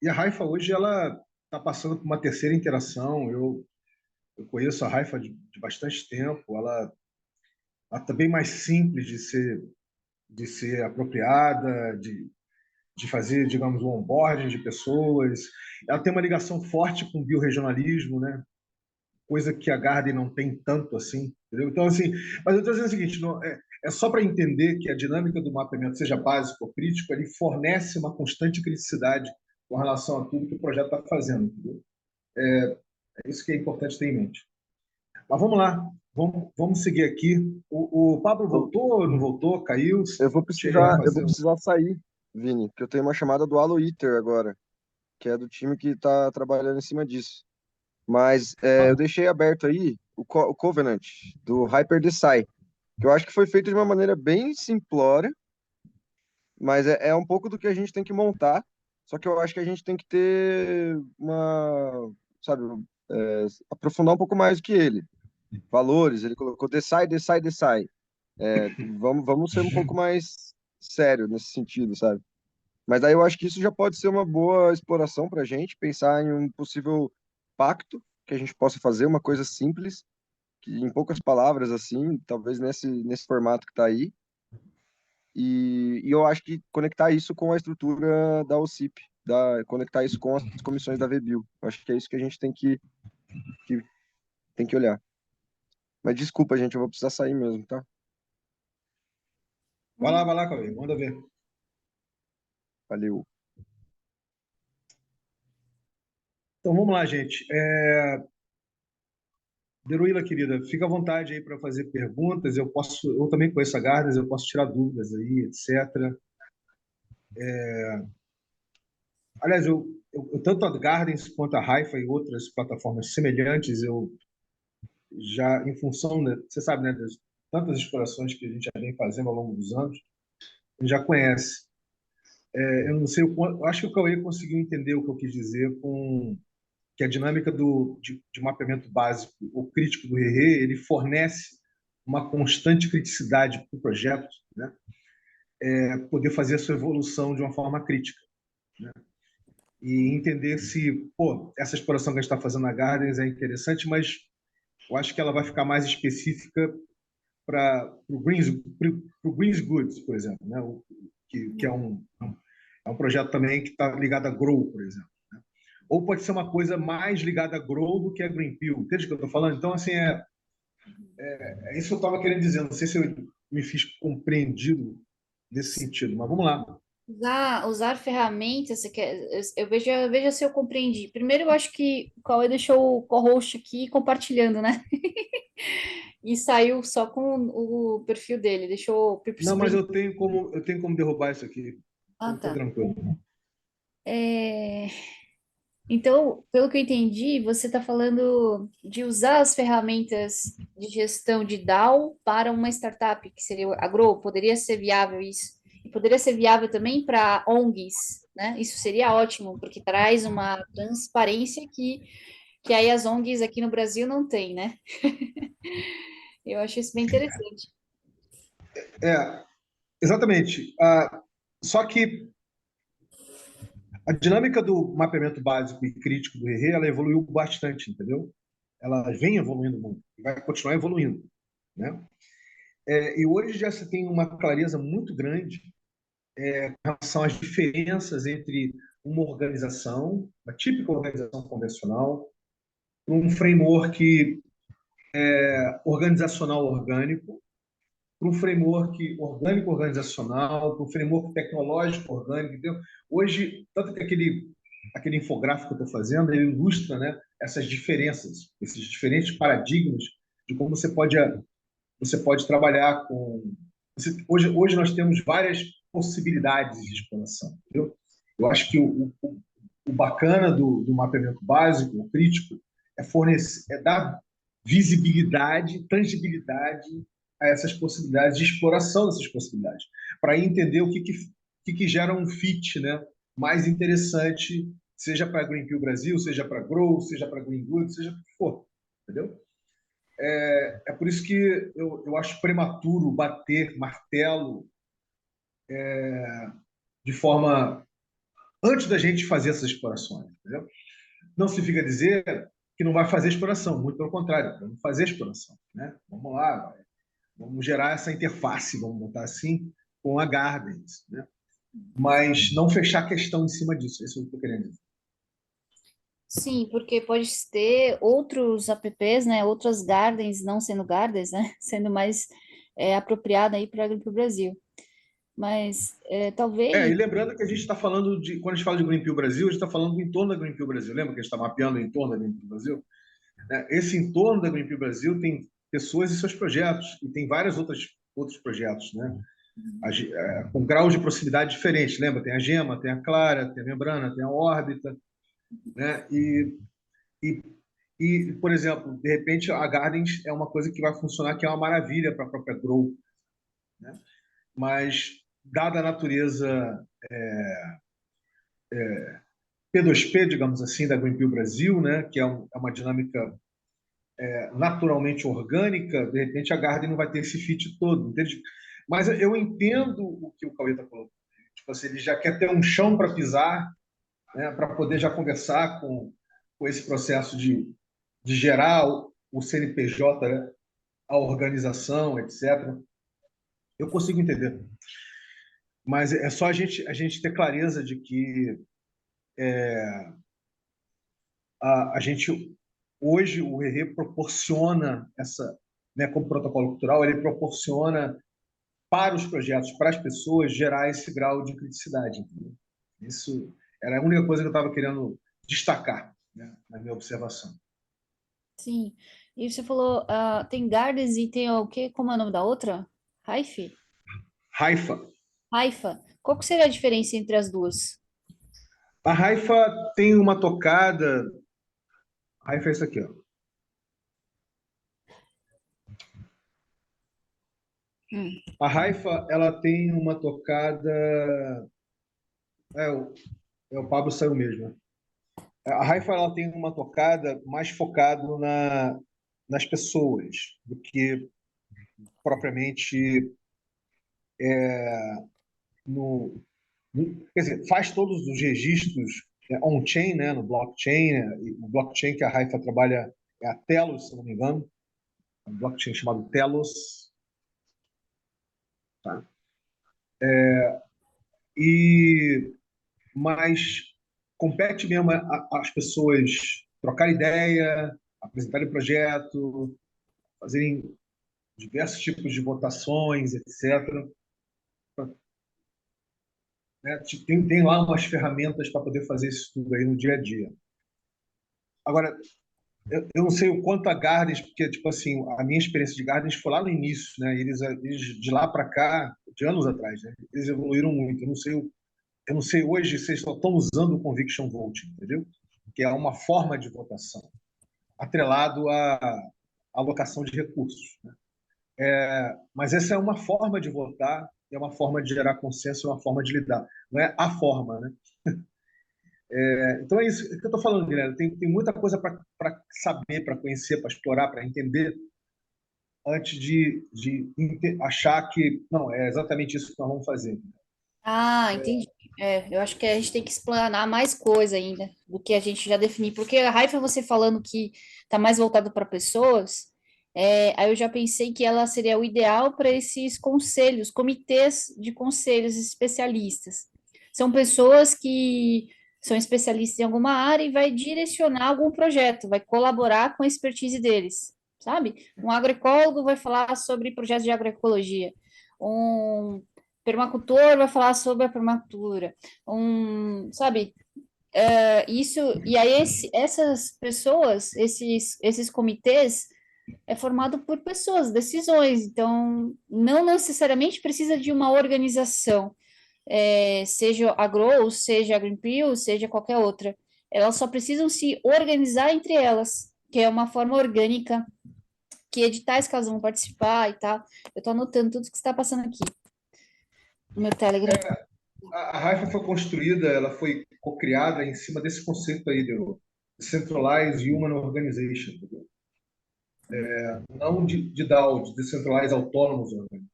E a Haifa hoje ela está passando por uma terceira interação. Eu conheço a Haifa de bastante tempo. Ela está bem mais simples de ser apropriada, de fazer, digamos, o onboarding de pessoas. Ela tem uma ligação forte com o biorregionalismo, né? Coisa que a Garden não tem tanto assim. Entendeu? Então, assim, mas eu estou dizendo o seguinte, é só para entender que a dinâmica do mapeamento, seja básico ou crítico, ele fornece uma constante criticidade com relação a tudo que o projeto está fazendo. Entendeu? É isso que é importante ter em mente. Mas vamos lá, vamos seguir aqui. O Pablo Eu, voltou, não voltou, caiu? Chega a eu vou fazer um... precisar sair, Vini, porque eu tenho uma chamada do Halo Iter agora, que é do time que está trabalhando em cima disso. Mas eu deixei aberto aí o Covenant, do Hyper Desai, que eu acho que foi feito de uma maneira bem simplória, mas é um pouco do que a gente tem que montar, só que eu acho que a gente tem que ter sabe, aprofundar um pouco mais do que ele. Valores, ele colocou Desai, Desai, Desai. Vamos ser um pouco mais sério nesse sentido, sabe? Mas daí eu acho que isso já pode ser uma boa exploração para a gente, pensar em um possível pacto que a gente possa fazer, uma coisa simples, que em poucas palavras, assim, talvez nesse formato que está aí. E eu acho que conectar isso com a estrutura da OCIP, conectar isso com as comissões da VBIL. Eu acho que é isso que a gente que, tem que olhar. Mas desculpa, gente, eu vou precisar sair mesmo, tá? Vai lá, Cauê, manda ver. Valeu. Então vamos lá, gente. Deruíla, querida, fica à vontade aí para fazer perguntas. Eu também conheço a Gardas, eu posso tirar dúvidas aí, etc. Aliás, tanto a Gardens quanto a Haifa e outras plataformas semelhantes, eu já, em função, né, você sabe, né, das tantas explorações que a gente já vem fazendo ao longo dos anos, a gente já conhece. Eu não sei, eu acho que o Cauê conseguiu entender o que eu quis dizer com que a dinâmica de mapeamento básico ou crítico do RE, ele fornece uma constante criticidade para o projeto, né? Poder fazer a sua evolução de uma forma crítica, né? E entender se, pô, essa exploração que a gente está fazendo na Gardens é interessante, mas eu acho que ela vai ficar mais específica para o Greens Goods, por exemplo, né? Que é um projeto também que está ligado a Grow, por exemplo. Né? Ou pode ser uma coisa mais ligada a Grow do que a Greenpeal. Entende o que eu estou falando? Então, assim, é isso que eu estava querendo dizer. Não sei se eu me fiz compreendido nesse sentido, mas vamos lá. Usar ferramentas, eu vejo se eu compreendi. Primeiro, eu acho que o Cauê deixou o co-host aqui compartilhando, né? E saiu só com o perfil dele, deixou o People Não, mas Screen. eu tenho como derrubar isso aqui. Ah, Tô tá. tranquilo. É, Então, pelo que eu entendi, você está falando de usar as ferramentas de gestão de DAO para uma startup, que seria a Grow. Poderia ser viável isso. E poderia ser viável também para ONGs, né? Isso seria ótimo, porque traz uma transparência que aí as ONGs aqui no Brasil não têm, né? Eu acho isso bem interessante. É, exatamente. Só que a dinâmica do mapeamento básico e crítico do RE, ela evoluiu bastante, entendeu? Ela vem evoluindo muito e vai continuar evoluindo, né? E hoje já se tem uma clareza muito grande em relação às diferenças entre uma organização, uma típica organização convencional, um framework organizacional orgânico, para um framework orgânico organizacional, para um framework tecnológico orgânico. Entendeu? Hoje, tanto que aquele infográfico que eu estou fazendo, ele ilustra, né, essas diferenças, esses diferentes paradigmas de como você pode trabalhar com... hoje nós temos várias possibilidades de exploração. Entendeu? Eu acho que o bacana do mapeamento básico, o crítico, dar visibilidade, tangibilidade a essas possibilidades, de exploração dessas possibilidades, para entender o que gera um fit, né, mais interessante, seja para Greenpeace Brasil, seja para Grow, seja para Green Good, seja para o que for. Entendeu? É por isso que eu acho prematuro bater martelo de forma antes da gente fazer essas explorações. Entendeu? Não significa dizer que não vai fazer exploração, muito pelo contrário, vamos fazer exploração. Né? Vamos lá, vamos gerar essa interface, vamos botar assim, com a Gardens. Né? Mas não fechar a questão em cima disso, é isso que eu estou querendo dizer. Sim, porque pode ter outros apps, né? Outras gardens, não sendo gardens, né? Sendo mais apropriada aí para o Brasil. Mas E talvez. lembrando que a gente está falando de, quando a gente fala de Greenpeace Brasil, a gente está falando do entorno da Greenpeace Brasil. Lembra que a gente está mapeando o entorno da Greenpeace Brasil? Esse entorno da Greenpeace Brasil tem pessoas e seus projetos, e tem vários outros projetos, né? Com graus de proximidade diferentes. Lembra? Tem a Gema, tem a Clara, tem a Membrana, tem a Órbita, né? E, por exemplo, de repente a Gardens é uma coisa que vai funcionar, que é uma maravilha para a própria Grow, né? Mas, dada a natureza P2P, digamos assim, da Greenpeace Brasil, né? Que é uma dinâmica naturalmente orgânica, de repente a Garden não vai ter esse fit todo, entende? Mas eu entendo o que o Cauê está falando. Tipo assim, ele já quer ter um chão para pisar, né, para poder já conversar com esse processo de gerar o CNPJ, né, a organização, etc. Eu consigo entender. Mas é só a gente ter clareza de que a gente, hoje, o RE proporciona essa, né, como protocolo cultural, ele proporciona para os projetos, para as pessoas, gerar esse grau de criticidade. Entendeu? Isso era a única coisa que eu estava querendo destacar, né, na minha observação. Sim. E você falou, tem gardens e tem o quê? Como é o nome da outra? Haifa? Haifa. Haifa. Qual que seria a diferença entre as duas? A Haifa tem uma tocada. A Haifa é isso aqui, ó. Hum. A Haifa, ela tem uma tocada. O Pablo saiu mesmo, né? A Haifa, ela tem uma tocada mais focado nas pessoas do que propriamente no, quer dizer, faz todos os registros on-chain, né, no blockchain, o blockchain que a Haifa trabalha é a Telos, se não me engano, um blockchain chamado Telos, tá? E mas compete mesmo as pessoas trocar ideia, apresentarem projeto, fazerem diversos tipos de votações, etc. Né? Tem lá umas ferramentas para poder fazer isso tudo aí no dia a dia. Agora, eu não sei o quanto a Gardens, porque, tipo assim, a minha experiência de Gardens foi lá no início, né? Eles de lá para cá, de anos atrás, né? Eles evoluíram muito. Eu não sei hoje se eles só estão usando o Conviction Voting, entendeu? Que é uma forma de votação, atrelado à alocação de recursos, né? Mas essa é uma forma de votar, é uma forma de gerar consenso, é uma forma de lidar. Não é a forma, né? Então é isso que eu estou falando, Guilherme. Tem muita coisa para saber, para conhecer, para explorar, para entender, antes de achar que não, é exatamente isso que nós vamos fazer. Ah, entendi. Eu acho que a gente tem que explanar mais coisa ainda do que a gente já definiu, porque a Raifa, você falando que está mais voltado para pessoas, aí eu já pensei que ela seria o ideal para esses conselhos, comitês de conselhos especialistas. São pessoas que são especialistas em alguma área e vai direcionar algum projeto, vai colaborar com a expertise deles, sabe? Um agroecólogo vai falar sobre projetos de agroecologia. Um permacultor vai falar sobre a permacultura, sabe, isso, e aí essas pessoas, esses comitês, é formado por pessoas, decisões, então não necessariamente precisa de uma organização, seja a Grow, seja a Greenpeace, seja qualquer outra, elas só precisam se organizar entre elas, que é uma forma orgânica, que editais que elas vão participar e tal, eu estou anotando tudo que está passando aqui no meu Telegram. A Haifa foi construída, ela foi co-criada em cima desse conceito aí do Decentralized Human Organization, entendeu? Não de DAO, de Decentralized Autonomous Organization.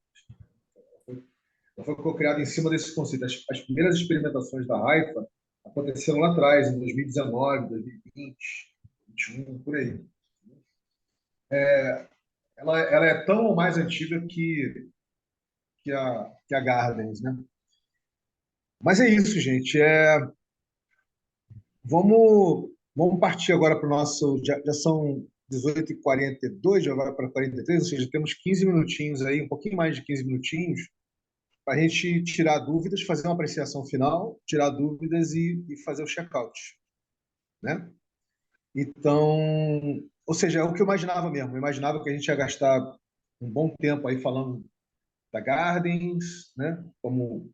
Ela foi co-criada em cima desse conceito. As primeiras experimentações da Haifa aconteceram lá atrás, em 2019, 2020, 2021, por aí. Ela é tão ou mais antiga que a Gardens, né? Mas é isso, gente. Vamos Vamos partir agora para o nosso. Já são 18h42, já vai para 43, ou seja, temos 15 minutinhos aí, um pouquinho mais de 15 minutinhos, para a gente tirar dúvidas, fazer uma apreciação final, tirar dúvidas e fazer o check-out, né? Então, ou seja, é o que eu imaginava mesmo. Eu imaginava que a gente ia gastar um bom tempo aí falando da Gardens, né? Como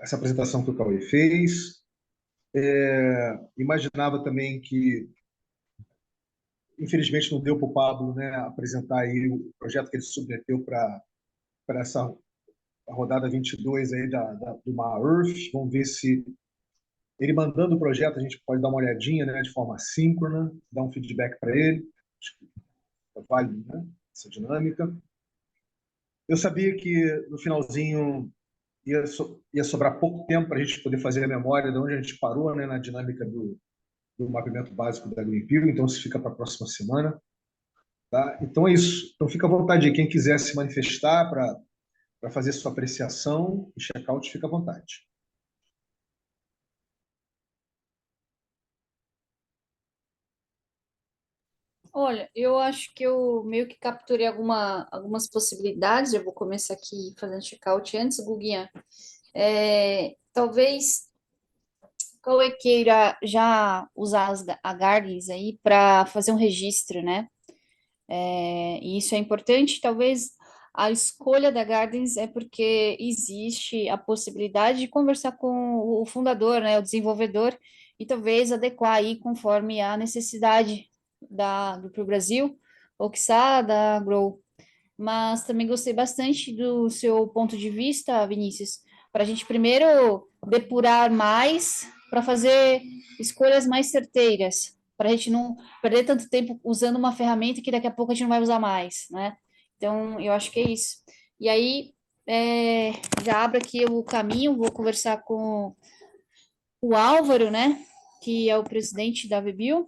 essa apresentação que o Cauê fez. Imaginava também que, infelizmente, não deu para o Pablo, né, apresentar aí o projeto que ele submeteu para essa rodada 22 aí do Mar Earth. Vamos ver se ele mandando o projeto a gente pode dar uma olhadinha, né, de forma síncrona, dar um feedback para ele. Acho que vale, né, essa dinâmica. Eu sabia que no finalzinho ia sobrar pouco tempo para a gente poder fazer a memória de onde a gente parou, né, na dinâmica do mapeamento básico da Greenpeace, então isso fica para a próxima semana. Tá? Então é isso. Então fica à vontade aí. Quem quiser se manifestar para fazer sua apreciação e check-out, fica à vontade. Olha, eu acho que eu meio que capturei algumas possibilidades. Eu vou começar aqui fazendo check-out antes, Guguinha. Talvez Cauê queira já usar a Gardens aí para fazer um registro, né? E isso é importante. Talvez a escolha da Gardens é porque existe a possibilidade de conversar com o fundador, né, o desenvolvedor, e talvez adequar aí conforme a necessidade pro Brasil, ou quiçá da Grow. Mas também gostei bastante do seu ponto de vista, Vinícius, para a gente primeiro depurar mais, para fazer escolhas mais certeiras, para a gente não perder tanto tempo usando uma ferramenta que daqui a pouco a gente não vai usar mais, né? Então, eu acho que é isso. E aí, já abro aqui o caminho, vou conversar com o Álvaro, né? Que é o presidente da Webuild,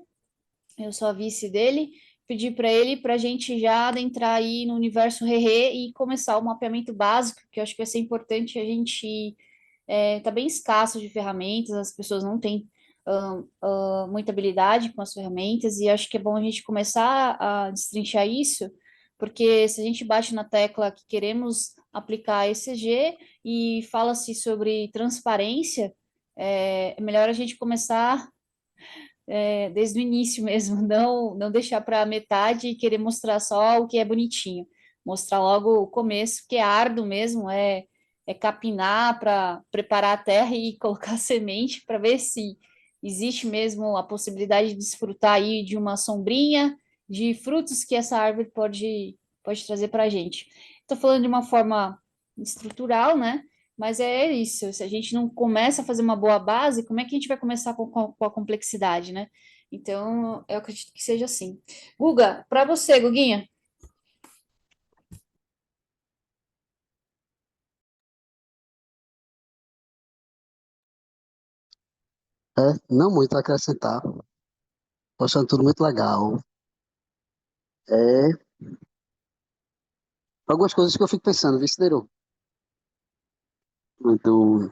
eu sou a vice dele, pedi para ele para a gente já adentrar aí no universo Rerê e começar o mapeamento básico, que eu acho que vai ser importante. A gente está bem escasso de ferramentas, as pessoas não têm muita habilidade com as ferramentas, e acho que é bom a gente começar a destrinchar isso, porque se a gente bate na tecla que queremos aplicar ECG e fala-se sobre transparência, é melhor a gente começar desde o início mesmo, não deixar para a metade e querer mostrar só o que é bonitinho. Mostrar logo o começo, que é árduo mesmo, é capinar para preparar a terra e colocar semente para ver se existe mesmo a possibilidade de desfrutar aí de uma sombrinha, de frutos que essa árvore pode trazer para a gente. Estou falando de uma forma estrutural, né? Mas é isso, se a gente não começa a fazer uma boa base, como é que a gente vai começar com a complexidade, né? Então, eu acredito que seja assim. Guga, para você, Guguinha. Não muito a acrescentar. Tô achando tudo muito legal. É, algumas coisas que eu fico pensando, viu, Cideiro? Do,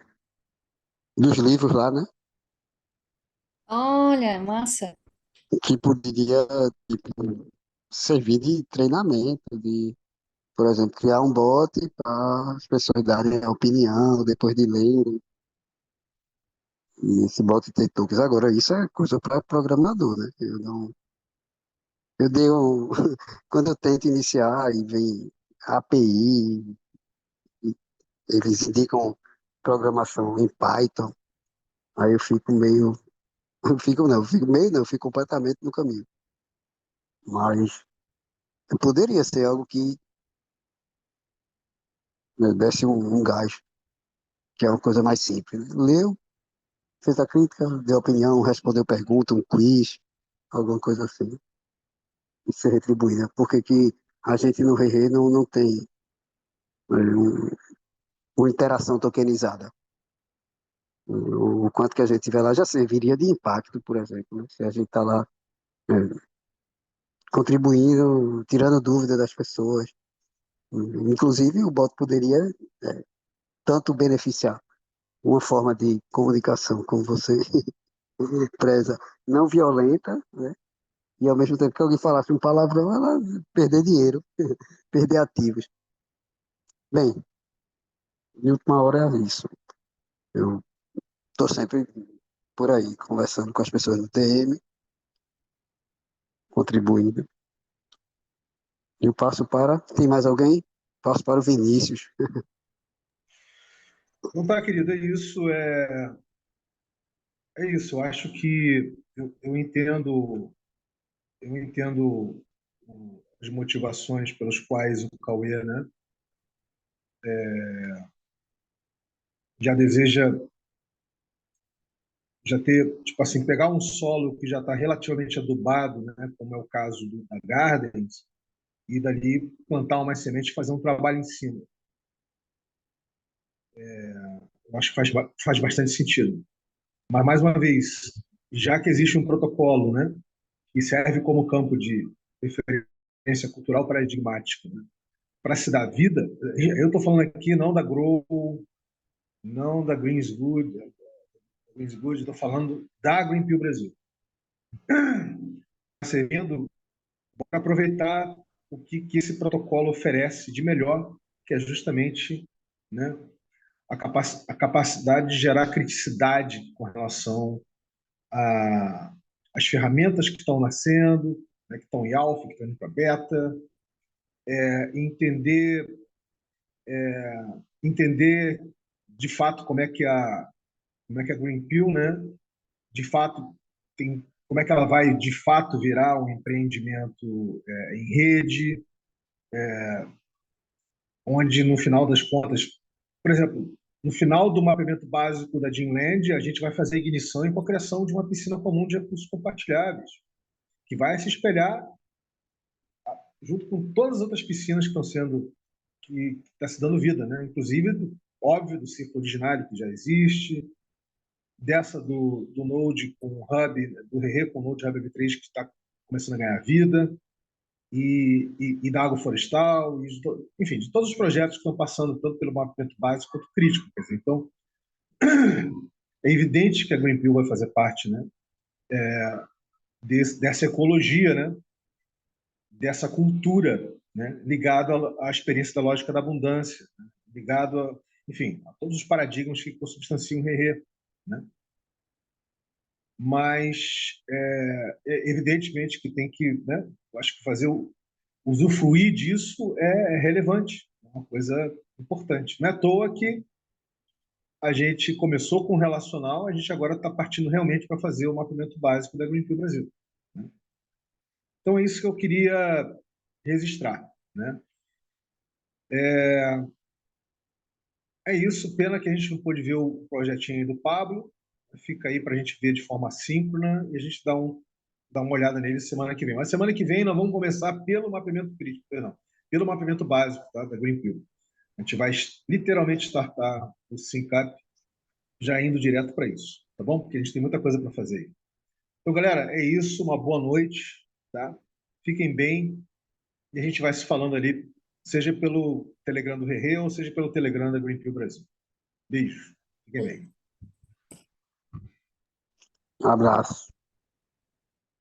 dos livros lá, né? Olha, massa. Que poderia, tipo, servir de treinamento, de, por exemplo, criar um bot para as pessoas darem a opinião depois de lerem. E esse bot ter tokens. Agora, isso é coisa para programador, né? Eu não. Eu dei um. Quando eu tento iniciar e vem API, e eles indicam programação em Python, aí eu fico meio. Eu fico, não, eu fico meio, não, eu fico completamente no caminho. Mas poderia ser algo que, né, desse um gás, que é uma coisa mais simples, né? Leu, fez a crítica, deu opinião, respondeu pergunta, um quiz, alguma coisa assim, e ser retribuída. Por que que a gente no Rei não tem, né, uma interação tokenizada? O quanto que a gente tiver lá já serviria de impacto, por exemplo, né? Se a gente está lá, é, contribuindo, tirando dúvida das pessoas. Inclusive, o bot poderia, é, tanto beneficiar uma forma de comunicação, como você preza não violenta, né? E ao mesmo tempo que alguém falasse um palavrão, ela perder dinheiro, perder ativos. Bem, em última hora é isso. Eu estou sempre por aí, conversando com as pessoas do TM, contribuindo. Eu passo para. Tem mais alguém? Passo para o Vinícius. Não tá, querido, é isso. Eu acho que eu entendo as motivações pelas quais o Cauê, né, já deseja já ter, tipo assim, pegar um solo que já está relativamente adubado, né, como é o caso da Gardens, e dali plantar uma semente e fazer um trabalho em cima. Eu acho que faz bastante sentido. Mas, mais uma vez, já que existe um protocolo, né, que serve como campo de referência cultural paradigmático, né, para se dar vida, eu estou falando aqui não da Grow, não da Greensgood, estou falando da Greenpeace Brasil. Servindo para aproveitar que esse protocolo oferece de melhor, que é justamente, né, a capacidade de gerar criticidade com relação às ferramentas que estão nascendo, né, que estão em alfa, que estão indo para beta, entender, entender de fato como é que a Green Pill, né, de fato como é que ela vai de fato virar um empreendimento em rede, onde no final das contas, por exemplo, no final do mapeamento básico da Greenland, a gente vai fazer ignição e cocriação de uma piscina comum de recursos compartilháveis, que vai se espelhar junto com todas as outras piscinas que estão sendo que está se dando vida, né? Inclusive, óbvio, do ciclo originário que já existe, dessa do Node com o Hub, do Rerê com o Node Hub V3 que está começando a ganhar vida, e da água florestal, enfim, de todos os projetos que estão passando tanto pelo mapeamento básico quanto crítico. Quer dizer, então, é evidente que a Greenpeace vai fazer parte, né, dessa ecologia, né, dessa cultura, né, ligado à experiência da lógica da abundância, né, ligado enfim, a todos os paradigmas que consubstanciam o Rerê, né? Mas evidentemente que tem que, né, eu acho que fazer usufruir disso é relevante, é uma coisa importante. Não é à toa que a gente começou com o relacional, a gente agora está partindo realmente para fazer o mapeamento básico da Greenpeace Brasil, né? Então é isso que eu queria registrar, né? É isso, pena que a gente não pôde ver o projetinho aí do Pablo, fica aí para a gente ver de forma síncrona e a gente dá uma olhada nele semana que vem. Mas semana que vem nós vamos começar pelo mapeamento crítico, perdão, pelo mapeamento básico, tá, da Greenpeace. A gente vai literalmente startar o SINCAP já indo direto para isso, tá bom? Porque a gente tem muita coisa para fazer aí. Então, galera, é isso. Uma boa noite, tá? Fiquem bem e a gente vai se falando ali, seja pelo Telegram do Rerê ou seja pelo Telegram da Greenpeace Brasil. Beijo. Fiquem bem. Um abraço.